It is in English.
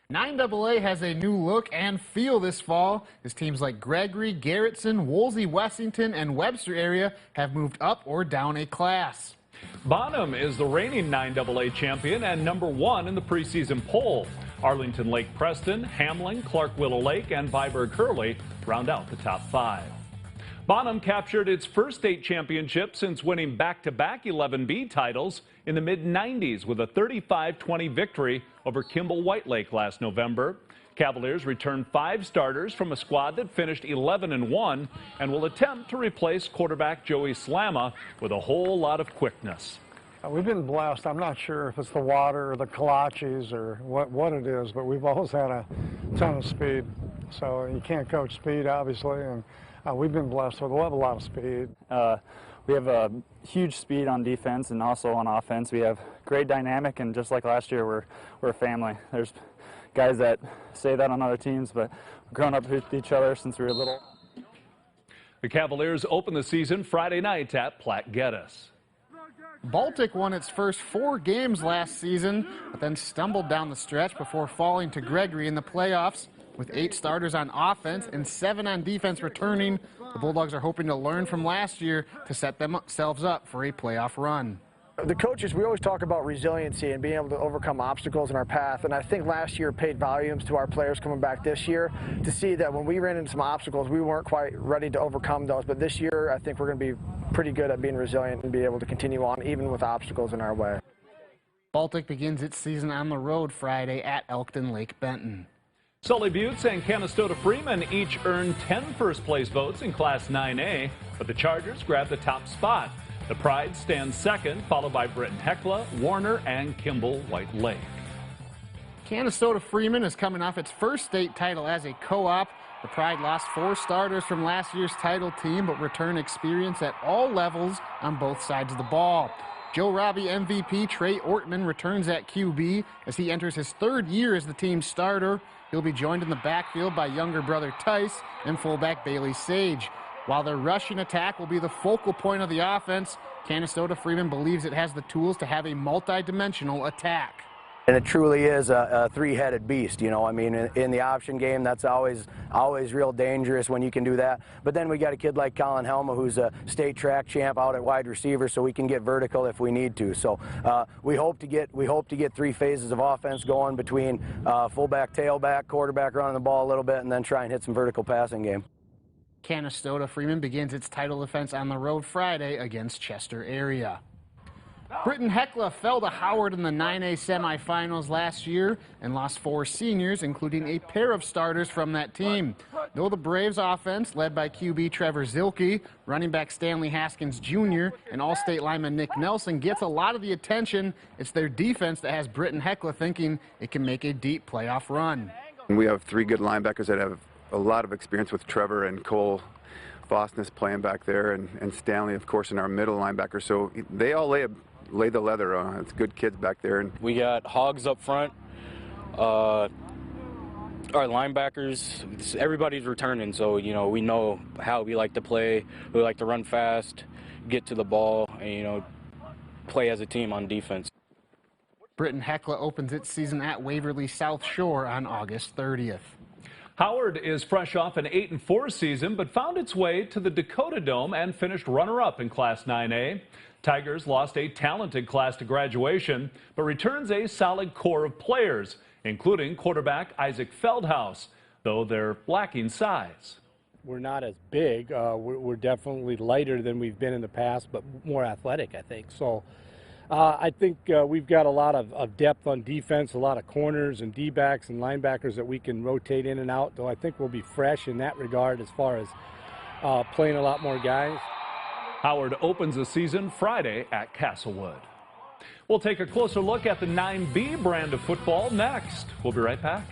9AA has a new look and feel this fall as teams like Gregory, Garrettson, Woolsey, Wessington, and Webster area have moved up or down a class. Bonham is the reigning 9AA champion and #1 in the preseason poll. Arlington Lake Preston, Hamlin, Clark Willow Lake, and Viborg Hurley round out the top 5. Bonham captured its first state championship since winning back-to-back 11B titles in the mid-90s with a 35-20 victory over Kimball White Lake last November. Cavaliers returned 5 starters from a squad that finished 11-1 and will attempt to replace quarterback Joey Slama with a whole lot of quickness. We've been blessed. I'm not sure if it's the water or the kolaches or what it is, but we've always had a ton of speed. So you can't coach speed, obviously, and we've been blessed with a lot of speed. We have a huge speed on defense and also on offense. We have great dynamic, and just like last year, we're a family. There's guys that say that on other teams, but we've grown up with each other since we were little. The Cavaliers open the season Friday night at Platte Geddes. Baltic won its first 4 games last season, but then stumbled down the stretch before falling to Gregory in the playoffs. With 8 starters on offense and 7 on defense returning, the Bulldogs are hoping to learn from last year to set themselves up for a playoff run. The coaches, we always talk about resiliency and being able to overcome obstacles in our path, and I think last year paid volumes to our players coming back this year to see that when we ran into some obstacles, we weren't quite ready to overcome those. But this year, I think we're going to be pretty good at being resilient and be able to continue on even with obstacles in our way. Baltic begins its season on the road Friday at Elkton Lake Benton. Sully Buttes and Canastota Freeman each earned 10 first-place votes in Class 9A, but the Chargers grabbed the top spot. The Pride stands second, followed by Britton Hecla, Warner, and Kimball White Lake. Canastota Freeman is coming off its first state title as a co-op. The Pride lost 4 starters from last year's title team, but returned experience at all levels on both sides of the ball. Joe Robbie MVP Trey Ortman returns at QB as he enters his 3rd year as the team's starter. He'll be joined in the backfield by younger brother Tice and fullback Bailey Sage. While their rushing attack will be the focal point of the offense, Canastota Freeman believes it has the tools to have a multi-dimensional attack. And it truly is a 3-headed beast, you know. I mean, in the option game, that's always real dangerous when you can do that. But then we got a kid like Colin Helma, who's a state track champ out at wide receiver, so we can get vertical if we need to. So we hope to get 3 phases of offense going between fullback, tailback, quarterback running the ball a little bit, and then try and hit some vertical passing game. Canastota Freeman begins its title defense on the road Friday against Chester area. Britton Hecla fell to Howard in the 9A semifinals last year and lost 4 seniors, including a pair of starters from that team. Though the Braves offense, led by QB Trevor Zilke, running back Stanley Haskins Jr., and all-state lineman Nick Nelson gets a lot of the attention, it's their defense that has Britton Hecla thinking it can make a deep playoff run. We have 3 good linebackers that have a lot of experience with Trevor and Cole Fosness playing back there, and Stanley, of course, in our middle linebacker. So they all lay the leather. It's good kids back there. And we got Hogs up front. Our linebackers, everybody's returning, so you know we know how we like to play. We like to run fast, get to the ball, and play as a team on defense. Britton Hecla opens its season at Waverly South Shore on August 30th. Howard is fresh off an 8-4 season, but found its way to the Dakota Dome and finished runner-up in Class 9A. Tigers lost a talented class to graduation, but returns a solid core of players, including quarterback Isaac Feldhaus, though they're lacking size. We're not as big. We're definitely lighter than we've been in the past, but more athletic, I think. So I think we've got a lot of depth on defense, a lot of corners and D-backs and linebackers that we can rotate in and out, though I think we'll be fresh in that regard as far as playing a lot more guys. Howard opens the season Friday at Castlewood. We'll take a closer look at the 9B brand of football next. We'll be right back.